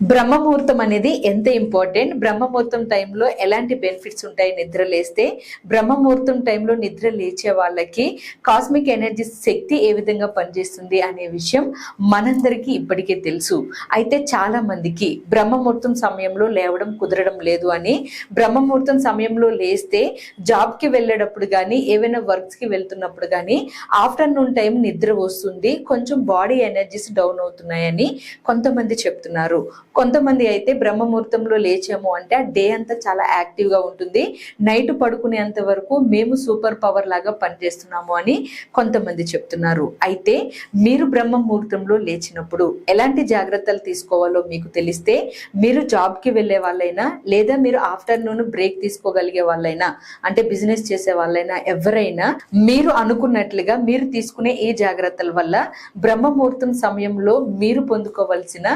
బ్రహ్మముహూర్తం అనేది ఎంత ఇంపార్టెంట్, బ్రహ్మముహూర్తం టైంలో ఎలాంటి బెనిఫిట్స్ ఉంటాయి నిద్ర లేస్తే, బ్రహ్మముహూర్తం టైంలో నిద్ర లేచే వాళ్ళకి కాస్మిక్ ఎనర్జీ శక్తి ఏ విధంగా పనిచేస్తుంది అనే విషయం మనందరికీ ఇప్పటికే తెలుసు. అయితే చాలా మందికి బ్రహ్మముహూర్తం సమయంలో లేవడం కుదరడం లేదు అని, బ్రహ్మముహూర్తం సమయంలో లేస్తే జాబ్కి వెళ్ళేటప్పుడు కానీ ఏవైనా వర్క్స్కి వెళ్తున్నప్పుడు కానీ ఆఫ్టర్నూన్ టైం నిద్ర వస్తుంది, కొంచెం బాడీ ఎనర్జీస్ డౌన్ అవుతున్నాయని కొంతమంది చెప్తున్నారు. కొంతమంది అయితే బ్రహ్మముహూర్తంలో లేచాము అంటే ఆ డే అంతా చాలా యాక్టివ్గా ఉంటుంది, నైట్ పడుకునేంత వరకు మేము సూపర్ పవర్ లాగా పనిచేస్తున్నాము అని కొంతమంది చెప్తున్నారు. అయితే మీరు బ్రహ్మముహూర్తంలో లేచినప్పుడు ఎలాంటి జాగ్రత్తలు తీసుకోవాలో మీకు తెలిస్తే, మీరు జాబ్కి వెళ్ళే వాళ్ళైనా లేదా మీరు ఆఫ్టర్నూన్ బ్రేక్ తీసుకోగలిగే వాళ్ళైనా, అంటే బిజినెస్ చేసే వాళ్ళైనా, ఎవరైనా మీరు అనుకున్నట్లుగా మీరు తీసుకునే ఈ జాగ్రత్తల వల్ల బ్రహ్మముహూర్తం సమయంలో మీరు పొందుకోవాల్సిన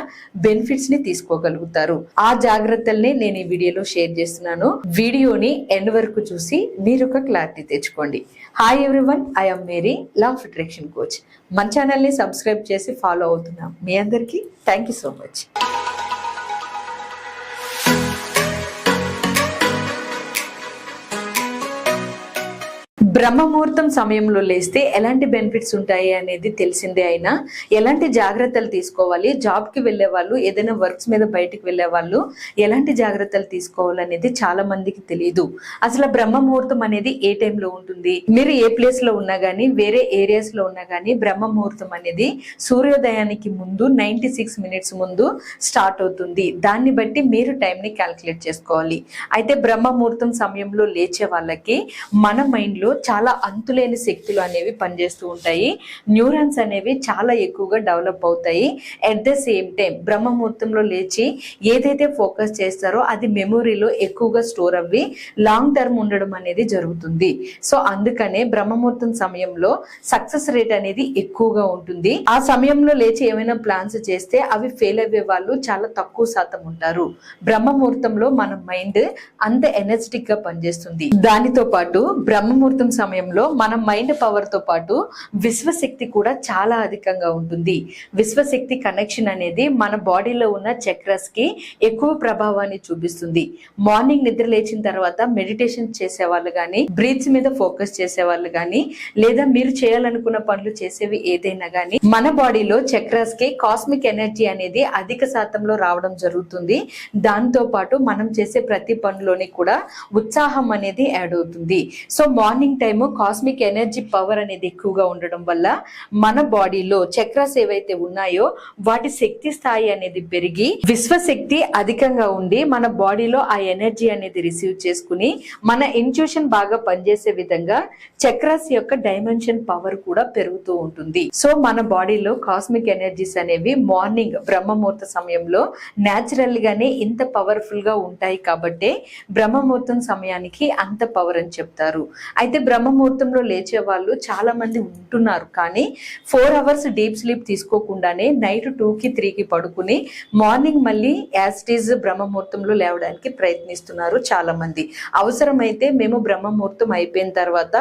బెనిఫిట్స్ ని తీసుకోగలుగుతారు. ఆ జాగ్రత్తల్ని నేను ఈ వీడియోలో షేర్ చేస్తున్నాను. వీడియోని ఎండ్ వరకు చూసి మీరు ఒక క్లారిటీ తెచ్చుకోండి. Hi everyone, I am Mary, law of attraction coach. మన ఛానల్ని సబ్స్క్రైబ్ చేసి ఫాలో అవుతున్నాం. మీ అందరికీ థ్యాంక్ యూ సో మచ్. బ్రహ్మముహూర్తం సమయంలో లేస్తే ఎలాంటి బెనిఫిట్స్ ఉంటాయి అనేది తెలిసిందే. అయినా ఎలాంటి జాగ్రత్తలు తీసుకోవాలి, జాబ్కి వెళ్ళే వాళ్ళు, ఏదైనా వర్క్స్ మీద బయటికి వెళ్ళే వాళ్ళు ఎలాంటి జాగ్రత్తలు తీసుకోవాలనేది చాలా మందికి తెలియదు. అసలు బ్రహ్మముహూర్తం అనేది ఏ టైంలో ఉంటుంది, మీరు ఏ ప్లేస్ లో ఉన్నా కానీ, వేరే ఏరియాస్ లో ఉన్నా కానీ బ్రహ్మముహూర్తం అనేది సూర్యోదయానికి ముందు 96 minutes ముందు స్టార్ట్ అవుతుంది. దాన్ని బట్టి మీరు టైంని క్యాల్కులేట్ చేసుకోవాలి. అయితే బ్రహ్మముహూర్తం సమయంలో లేచే వాళ్ళకి మన మైండ్లో చాలా అంతులేని శక్తులు అనేవి పనిచేస్తూ ఉంటాయి. న్యూరాన్స్ అనేవి చాలా ఎక్కువగా డెవలప్ అవుతాయి. ఎట్ ద సేమ్ టైం బ్రహ్మముహూర్తంలో లేచి ఏదైతే ఫోకస్ చేస్తారో అది మెమొరీలో ఎక్కువగా స్టోర్ అవ్వి లాంగ్ టర్మ్ ఉండడం అనేది జరుగుతుంది. సో అందుకనే బ్రహ్మముహూర్తం సమయంలో సక్సెస్ రేట్ అనేది ఎక్కువగా ఉంటుంది. ఆ సమయంలో లేచి ఏమైనా ప్లాన్స్ చేస్తే అవి ఫెయిల్ అయ్యే వాళ్ళు చాలా తక్కువ శాతం ఉంటారు. బ్రహ్మముహూర్తంలో మన మైండ్ అంత ఎనర్జెటిక్ గా పనిచేస్తుంది. దానితో పాటు బ్రహ్మముహూర్తం సమయంలో మన మైండ్ పవర్ తో పాటు విశ్వశక్తి కూడా చాలా అధికంగా ఉంటుంది. విశ్వశక్తి కనెక్షన్ అనేది మన బాడీలో ఉన్న చక్రస్ కి ఎక్కువ ప్రభావాన్ని చూపిస్తుంది. మార్నింగ్ నిద్ర లేచిన తర్వాత మెడిటేషన్ చేసే వాళ్ళు కానీ, బ్రీత్స్ మీద ఫోకస్ చేసే వాళ్ళు కానీ, లేదా మీరు చేయాలనుకున్న పనులు చేసేవి ఏదైనా కానీ మన బాడీలో చక్రాస్ కి కాస్మిక్ ఎనర్జీ అనేది అధిక శాతంలో రావడం జరుగుతుంది. దాంతో పాటు మనం చేసే ప్రతి పనిలోని కూడా ఉత్సాహం అనేది యాడ్ అవుతుంది. So morning time cosmic energy power అనేది ఎక్కువగా ఉండడం వల్ల మన బాడీలో చక్రాస్ ఏవైతే ఉన్నాయో వాటి శక్తి స్థాయి అనేది పెరిగి విశ్వశక్తి అధికంగా ఉండి మన బాడీలో ఆ ఎనర్జీ అనేది రిసీవ్ చేసుకుని మన ఇంట్యూషన్ బాగా పనిచేసే విధంగా చక్రాస్ యొక్క డైమెన్షన్ పవర్ కూడా పెరుగుతూ ఉంటుంది. సో మన బాడీలో కాస్మిక్ ఎనర్జీస్ అనేవి మార్నింగ్ బ్రహ్మముహూర్త సమయంలో న్యాచురల్ గానే ఇంత పవర్ఫుల్ గా ఉంటాయి కాబట్టి బ్రహ్మముహూర్తం సమయానికి అంత పవర్ అని చెప్తారు. అయితే బ్రహ్మముహూర్తంలో లేచే వాళ్ళు చాలా మంది ఉంటున్నారు, కానీ 4 hours డీప్ స్లీప్ తీసుకోకుండానే నైట్ 2కి 3కి పడుకుని మార్నింగ్ మళ్ళీ యాజ్ ఇట్ ఈజ్ బ్రహ్మముహూర్తంలో లేవడానికి ప్రయత్నిస్తున్నారు చాలా మంది. అవసరమైతే మేము బ్రహ్మముహూర్తం అయిపోయిన తర్వాత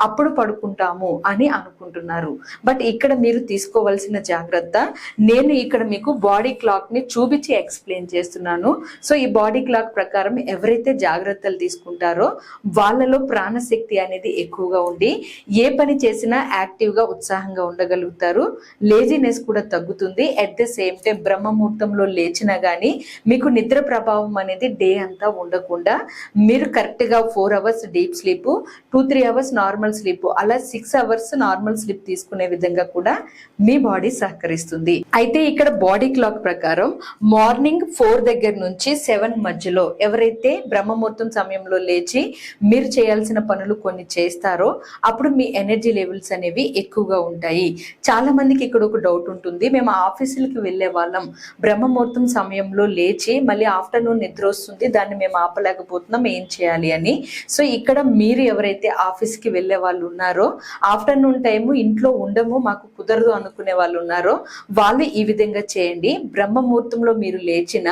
అప్పుడు పడుకుంటాము అని అనుకుంటున్నారు. బట్ ఇక్కడ మీరు తీసుకోవాల్సిన జాగ్రత్త, నేను ఇక్కడ మీకు బాడీ క్లాక్ ని చూపించి ఎక్స్ప్లెయిన్ చేస్తున్నాను. సో ఈ బాడీ క్లాక్ ప్రకారం ఎవరైతే జాగ్రత్తలు తీసుకుంటారో వాళ్ళలో ప్రాణశక్తి అనేది ఎక్కువగా ఉండి ఏ పని చేసినా యాక్టివ్ గా ఉత్సాహంగా ఉండగలుగుతారు. లేజినెస్ కూడా తగ్గుతుంది. అట్ ద సేమ్ టైం బ్రహ్మముహూర్తంలో లేచినా గానీ మీకు నిద్ర ప్రభావం అనేది డే అంతా ఉండకుండా మీరు కరెక్ట్ గా 4 hours deep sleep, 2-3 hours normal sleep, అలా 6 hours నార్మల్ స్లీప్ తీసుకునే విధంగా కూడా మీ బాడీ సహకరిస్తుంది. అయితే ఇక్కడ బాడీ క్లాక్ ప్రకారం మార్నింగ్ 4 దగ్గర నుంచి 7 మధ్యలో ఎవరైతే బ్రహ్మముహూర్తం సమయంలో లేచి మీరు చేయాల్సిన పనులు కొన్ని చేస్తారో అప్పుడు మీ ఎనర్జీ లెవెల్స్ అనేవి ఎక్కువగా ఉంటాయి. చాలా మందికి ఇక్కడ ఒక డౌట్ ఉంటుంది, మేము ఆఫీసులకి వెళ్ళే వాళ్ళం, బ్రహ్మముహూర్తం సమయంలో లేచి మళ్ళీ ఆఫ్టర్నూన్ నిద్ర వస్తుంది, దాన్ని మేము ఆపలేకపోతున్నాం, ఏం చేయాలి అని. సో ఇక్కడ మీరు ఎవరైతే ఆఫీస్కి వెళ్ళే వాళ్ళు ఉన్నారో, ఆఫ్టర్నూన్ టైము ఇంట్లో ఉండము మాకు కుదరదు అనుకునే వాళ్ళు ఉన్నారో వాళ్ళు ఈ విధంగా చేయండి. బ్రహ్మముహూర్తంలో మీరు లేచిన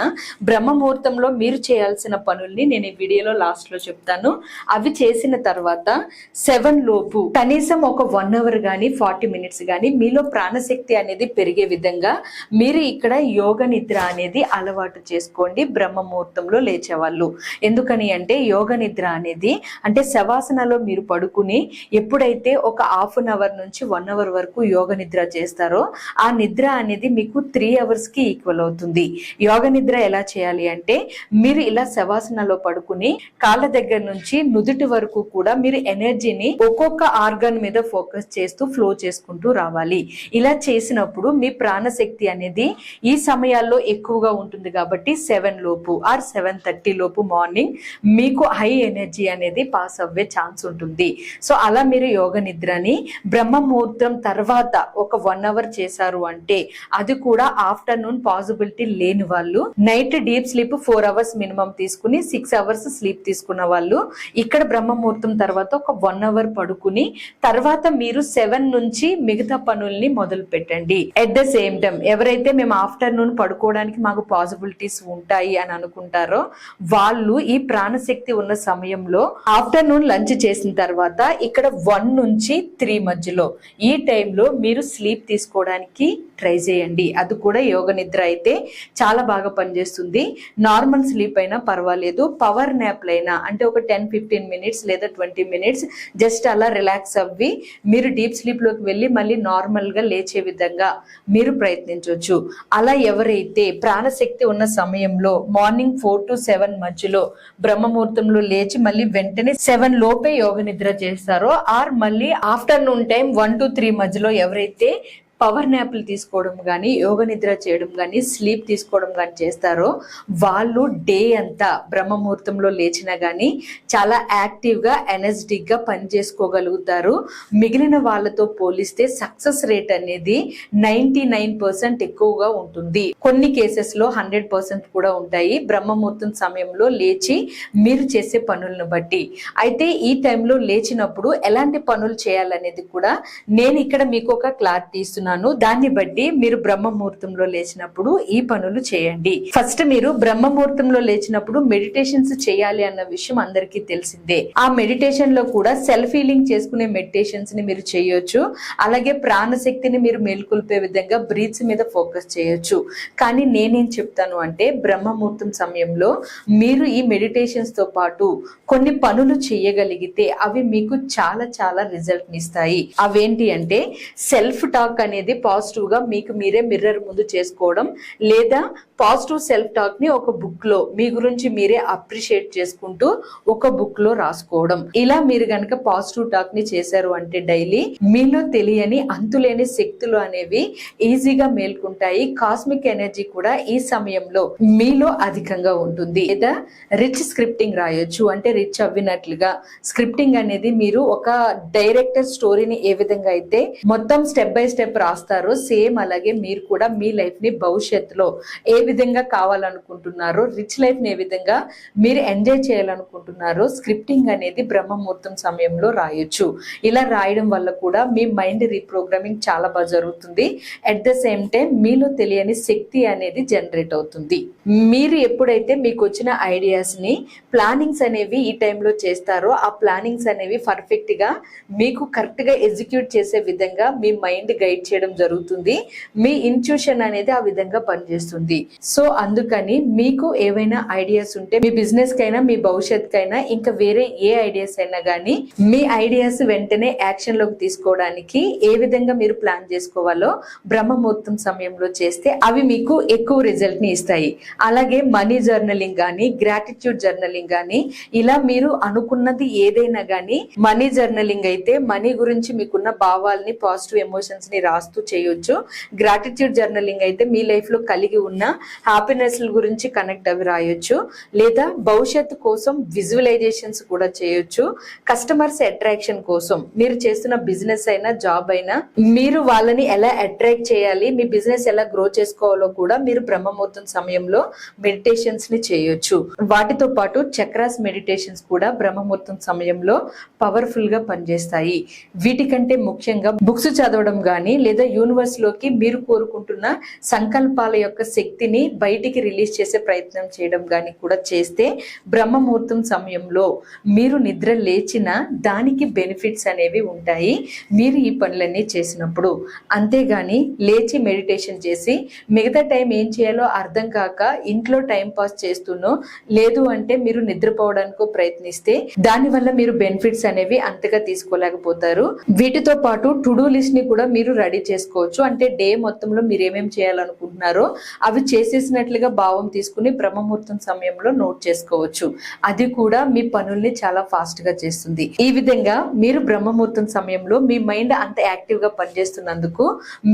బ్రహ్మముహూర్తంలో మీరు చేయాల్సిన పనుల్ని నేను ఈ వీడియోలో లాస్ట్ లో చెప్తాను. అవి చేసిన తర్వాత 7 లోపు కనీసం ఒక 1 అవర్ గానీ 40 మినిట్స్ గానీ మీలో ప్రాణశక్తి అనేది పెరిగే విధంగా మీరు ఇక్కడ యోగ నిద్ర అనేది అలవాటు చేసుకోండి బ్రహ్మ ముహూర్తంలో లేచేవాళ్ళు. ఎందుకని అంటే యోగ నిద్ర అనేది అంటే శవాసనలో మీరు పడుకుని ఎప్పుడైతే ఒక హాఫ్ అన్ అవర్ నుంచి 1 అవర్ వరకు యోగ నిద్ర చేస్తారో ఆ నిద్ర అనేది మీకు 3 అవర్స్ కి ఈక్వల్ అవుతుంది. యోగ నిద్ర ఎలా చేయాలి అంటే మీరు ఇలా శవాసనలో పడుకుని కాళ్ళ దగ్గర నుంచి నుదుటి వరకు కూడా మీరు ఎనర్జీని ఒక్కొక్క ఆర్గాన్ మీద ఫోకస్ చేస్తూ ఫ్లో చేసుకుంటూ రావాలి. ఇలా చేసినప్పుడు మీ ప్రాణశక్తి అనేది ఈ సమయాల్లో ఎక్కువగా ఉంటుంది కాబట్టి 7 లోపు ఆర్ 7:30 లోపు మార్నింగ్ మీకు హై ఎనర్జీ అనేది పాస్ అవ్వే ఛాన్స్ ఉంటుంది. సో అలా మీరు యోగ నిద్రని బ్రహ్మ ముహూర్తం తర్వాత ఒక 1 అవర్ చేశారు అంటే అది కూడా ఆఫ్టర్నూన్ పాసిబిలిటీ లేని వాళ్ళు night deep sleep 4 hours minimum తీసుకుని 6 అవర్స్ స్లీప్ తీసుకున్న వాళ్ళు ఇక్కడ బ్రహ్మ ముహూర్తం తర్వాత ఒక 1 అవర్ పడుకుని తర్వాత మీరు 7 నుంచి మిగతా పనుల్ని మొదలు పెట్టండి. ఎట్ ద సేమ్ టైం ఎవరైతే మేము ఆఫ్టర్నూన్ పడుకోవడానికి మాకు పాసిబిలిటీస్ ఉంటాయి అని అనుకుంటారో వాళ్ళు ఈ ప్రాణశక్తి ఉన్న సమయంలో ఆఫ్టర్నూన్ లంచ్ చేసిన తర్వాత ఇక్కడ 1 నుంచి 3 మధ్యలో ఈ టైంలో మీరు స్లీప్ తీసుకోవడానికి ట్రై చేయండి. అది కూడా యోగ నిద్ర అయితే చాలా బాగా పనిచేస్తుంది. నార్మల్ స్లీప్ అయినా పర్వాలేదు, పవర్ న్యాప్ అయినా అంటే ఒక 10-15 మినిట్స్ లేదా 20 మినిట్స్ జస్ట్ అలా రిలాక్స్ అవ్వి మీరు డీప్ స్లీప్ లోకి వెళ్ళి మళ్ళీ నార్మల్ గా లేచే విధంగా మీరు ప్రయత్నించవచ్చు. అలా ఎవరైతే ప్రాణశక్తి ఉన్న సమయంలో మార్నింగ్ 4 to 7 మధ్యలో బ్రహ్మముహూర్తంలో లేచి మళ్ళీ వెంటనే 7 లోపే యోగ నిద్ర చేస్తారో ఆర్ మళ్ళీ ఆఫ్టర్నూన్ టైం 1 to 3 మధ్యలో ఎవరైతే పవర్ న్యాప్లు తీసుకోవడం కానీ యోగ నిద్ర చేయడం కానీ స్లీప్ తీసుకోవడం కానీ చేస్తారో వాళ్ళు డే అంతా బ్రహ్మ ముహూర్తంలో లేచినా కానీ చాలా యాక్టివ్గా ఎనర్జెటిక్గా పని చేసుకోగలుగుతారు. మిగిలిన వాళ్ళతో పోలిస్తే సక్సెస్ రేట్ అనేది 99% ఎక్కువగా ఉంటుంది. కొన్ని కేసెస్లో 100% కూడా ఉంటాయి బ్రహ్మ ముహూర్తం సమయంలో లేచి మీరు చేసే పనులను బట్టి. అయితే ఈ టైంలో లేచినప్పుడు ఎలాంటి పనులు చేయాలనేది కూడా నేను ఇక్కడ మీకు ఒక క్లారిటీ ఇస్తున్నాను. దాన్ని బట్టి మీరు బ్రహ్మ ముహూర్తంలో లేచినప్పుడు ఈ పనులు చేయండి. ఫస్ట్ మీరు బ్రహ్మ ముహూర్తంలో లేచినప్పుడు మెడిటేషన్స్ చేయాలి అన్న విషయం అందరికీ తెలిసిందే. ఆ మెడిటేషన్ లో కూడా సెల్ఫ్ హీలింగ్ చేసుకునే మెడిటేషన్స్ ని మీరు చేయొచ్చు. అలాగే ప్రాణశక్తిని మీరు మేల్కొల్పే విధంగా బ్రీత్స్ మీద ఫోకస్ చేయొచ్చు. కానీ నేనేం చెప్తాను అంటే బ్రహ్మ ముహూర్తం సమయంలో మీరు ఈ మెడిటేషన్స్ తో పాటు కొన్ని పనులు చేయగలిగితే అవి మీకు చాలా చాలా రిజల్ట్ ఇస్తాయి. అవేంటి అంటే సెల్ఫ్ టాక్ అనేది పాజిటివ్ గా మీకు మీరే మిర్రర్ ముందు చేసుకోవడం, లేదా పాజిటివ్ సెల్ఫ్ టాక్ ని ఒక బుక్ లో మీ గురించి మీరే అప్రిషియేట్ చేసుకుంటూ ఒక బుక్ లో రాసుకోవడం. ఇలా మీరు గనక పాజిటివ్ టాక్ ని చేశారు అంటే డైలీ మీలో తెలియని అంతులేని శక్తులు అనేవి ఈజీగా మేల్కుంటాయి. కాస్మిక్ ఎనర్జీ కూడా ఈ సమయంలో మీలో అధికంగా ఉంటుంది. లేదా రిచ్ స్క్రిప్టింగ్ రాయొచ్చు, అంటే రిచ్ అవ్వినట్లుగా స్క్రిప్టింగ్ అనేది మీరు ఒక డైరెక్టర్ స్టోరీని ఏ విధంగా అయితే మొత్తం స్టెప్ బై స్టెప్ రాస్తారో సేమ్ అలాగే మీరు కూడా మీ లైఫ్ ని భవిష్యత్తులో ఏ విధంగా కావాలనుకుంటున్నారో, రిచ్ లైఫ్ ని ఏ విధంగా మీరు ఎంజాయ్ చేయాలనుకుంటున్నారో స్క్రిప్టింగ్ అనేది బ్రహ్మ ముహూర్తం సమయంలో రాయొచ్చు. ఇలా రాయడం వల్ల కూడా మీ మైండ్ రీప్రోగ్రామింగ్ చాలా బాగా జరుగుతుంది. అట్ ద సేమ్ టైం మీలో తెలియని శక్తి అనేది జనరేట్ అవుతుంది. మీరు ఎప్పుడైతే మీకు వచ్చిన ఐడియాస్ ని ప్లానింగ్స్ అనేవి ఈ టైంలో చేస్తారో ఆ ప్లానింగ్స్ అనేవి పర్ఫెక్ట్ గా మీకు కరెక్ట్ గా ఎగ్జిక్యూట్ చేసే విధంగా మీ మైండ్ గైడ్ చేయడం జరుగుతుంది. మీ ఇంట్యూషన్ అనేది ఆ విధంగా పనిచేస్తుంది. సో అందుకని మీకు ఏవైనా ఐడియాస్ ఉంటే మీ బిజినెస్ కైనా మీ భవిష్యత్ కైనా ఇంకా వేరే ఏ ఐడియాస్ అయినా కానీ మీ ఐడియాస్ వెంటనే యాక్షన్ లోకి తీసుకోవడానికి ఏ విధంగా మీరు ప్లాన్ చేసుకోవాలో బ్రహ్మ ముహూర్తం సమయంలో చేస్తే అవి మీకు ఎక్కువ రిజల్ట్ ని ఇస్తాయి. అలాగే మనీ జర్నలింగ్ కానీ గ్రాటిట్యూడ్ జర్నలింగ్ కానీ ఇలా మీరు అనుకున్నది ఏదైనా కానీ మనీ జర్నలింగ్ అయితే మనీ గురించి మీకున్న భావాల్ని పాజిటివ్ ఎమోషన్స్ ని రాస్తూ చేయొచ్చు. గ్రాటిట్యూడ్ జర్నలింగ్ అయితే మీ లైఫ్ లో కలిగి ఉన్న హ్యాపీనెస్ గురించి కనెక్ట్ అవి రాయొచ్చు. లేదా భవిష్యత్తు కోసం విజువలైజేషన్స్ కూడా చేయొచ్చు. కస్టమర్స్ అట్రాక్షన్ కోసం మీరు చేస్తున్న బిజినెస్ అయినా జాబ్ అయినా మీరు వాళ్ళని ఎలా అట్రాక్ట్ చేయాలి, మీ బిజినెస్ ఎలా గ్రో చేసుకోవాలో కూడా మీరు బ్రహ్మముహూర్తం సమయంలో మెడిటేషన్స్ ని చేయొచ్చు. వాటితో పాటు చక్రాస్ మెడిటేషన్స్ కూడా బ్రహ్మముహూర్తం సమయంలో పవర్ఫుల్ గా పనిచేస్తాయి. వీటికంటే ముఖ్యంగా బుక్స్ చదవడం గానీ లేదా యూనివర్స్ లోకి మీరు కోరుకుంటున్న సంకల్పాల యొక్క శక్తిని ని బయటికి రిలీజ్ చేసే ప్రయత్నం చేయడం కానీ కూడా చేస్తే బ్రహ్మ ముహూర్తం సమయంలో మీరు నిద్ర లేచిన దానికి బెనిఫిట్స్ అనేవి ఉంటాయి మీరు ఈ పనులన్నీ చేసినప్పుడు. అంతేగాని లేచి మెడిటేషన్ చేసి మిగతా టైం ఏం చేయాలో అర్థం కాక ఇంట్లో టైం పాస్ చేస్తూనో లేదు అంటే మీరు నిద్రపోవడానికి ప్రయత్నిస్తే దానివల్ల మీరు బెనిఫిట్స్ అనేవి అంతగా తీసుకోలేకపోతారు. వీటితో పాటు టు డూ లిస్ట్ ని కూడా మీరు రెడీ చేసుకోవచ్చు. అంటే డే మొత్తంలో మీరు ఏమేమి చేయాలనుకుంటున్నారో అవి చేసేసినట్లుగా భావం తీసుకుని బ్రహ్మముహూర్తం సమయంలో నోట్ చేసుకోవచ్చు. అది కూడా మీ పనుల్ని చాలా ఫాస్ట్ గా చేస్తుంది. ఈ విధంగా మీరు బ్రహ్మముహూర్తం సమయంలో మీ మైండ్ అంత యాక్టివ్ గా పనిచేస్తున్నందుకు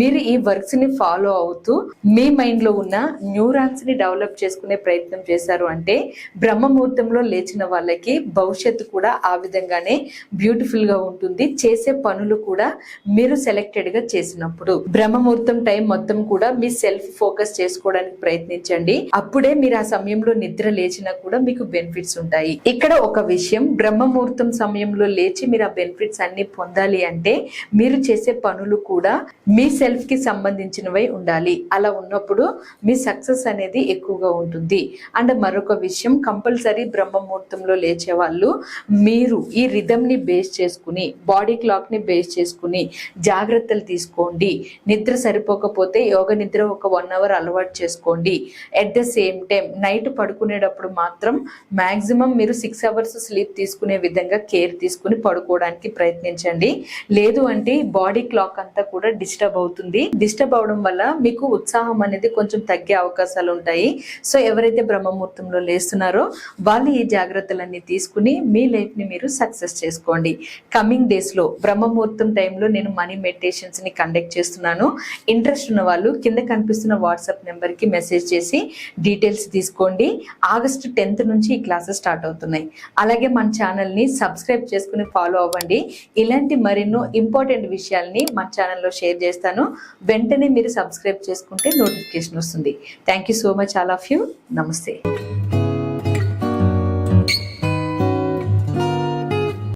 మీరు ఈ వర్క్స్ ని ఫాలో అవుతూ మీ మైండ్ లో ఉన్న న్యూరాన్స్ ని డెవలప్ చేసుకునే ప్రయత్నం చేశారు అంటే బ్రహ్మముహూర్తంలో లేచిన వాళ్ళకి భవిష్యత్తు కూడా ఆ విధంగానే బ్యూటిఫుల్ గా ఉంటుంది. చేసే పనులు కూడా మీరు సెలెక్టెడ్ గా చేసినప్పుడు బ్రహ్మముహూర్తం టైం మొత్తం కూడా మీ సెల్ఫ్ ఫోకస్ చేసుకోవడానికి ప్రయత్నించండి. అప్పుడే మీరు ఆ సమయంలో నిద్ర లేచినా కూడా మీకు బెనిఫిట్స్ ఉంటాయి. ఇక్కడ ఒక విషయం, బ్రహ్మముహూర్తం సమయంలో లేచి మీరు ఆ బెనిఫిట్స్ అన్ని పొందాలి అంటే మీరు చేసే పనులు కూడా మీ సెల్ఫ్ కి సంబంధించినవై ఉండాలి. అలా ఉన్నప్పుడు మీ సక్సెస్ అనేది ఎక్కువగా ఉంటుంది. అండ్ మరొక విషయం, కంపల్సరీ బ్రహ్మముహూర్తంలో లేచే వాళ్ళు మీరు ఈ రిథమ్ ని బేస్ చేసుకుని బాడీ క్లాక్ ని బేస్ చేసుకుని జాగ్రత్తలు తీసుకోండి. నిద్ర సరిపోకపోతే యోగ నిద్ర ఒక 1 hour అలవాటు చేసుకోండి. At the same time night పడుకునేటప్పుడు మాత్రం మాక్సిమం మీరు 6 hours స్లీప్ తీసుకునే విధంగా కేర్ తీసుకుని పడుకోవడానికి ప్రయత్నించండి. లేదు అంటే బాడీ క్లాక్ అంతా కూడా డిస్టర్బ్ అవుతుంది. డిస్టర్బ్ అవడం వల్ల మీకు ఉత్సాహం అనేది కొంచెం తగ్గే అవకాశాలు ఉంటాయి. సో ఎవరైతే బ్రహ్మముహూర్తంలో లేస్తున్నారో వాళ్ళు ఈ జాగ్రత్తలన్నీ తీసుకుని మీ లైఫ్ ని మీరు సక్సెస్ చేసుకోండి. కమింగ్ డేస్ లో బ్రహ్మముహూర్తం టైంలో నేను మనీ మెడిటేషన్స్ ని కండక్ట్ చేస్తున్నాను. ఇంట్రెస్ట్ ఉన్న వాళ్ళు కింద కనిపిస్తున్న వాట్సాప్ నెంబర్ కి మెసేజ్ చేసి డీటెయిల్స్ తీసుకోండి. August 10th నుంచి ఈ క్లాసెస్ స్టార్ట్ అవుతున్నాయి. అలాగే మన ఛానల్ ని సబ్స్క్రైబ్ చేసుకుని ఫాలో అవ్వండి. ఇలాంటి మరెన్నో ఇంపార్టెంట్ విషయాల్ని మన ఛానల్లో షేర్ చేస్తాను. వెంటనే మీరు సబ్స్క్రైబ్ చేసుకుంటే నోటిఫికేషన్ వస్తుంది. Thank you so much all of you. నమస్తే.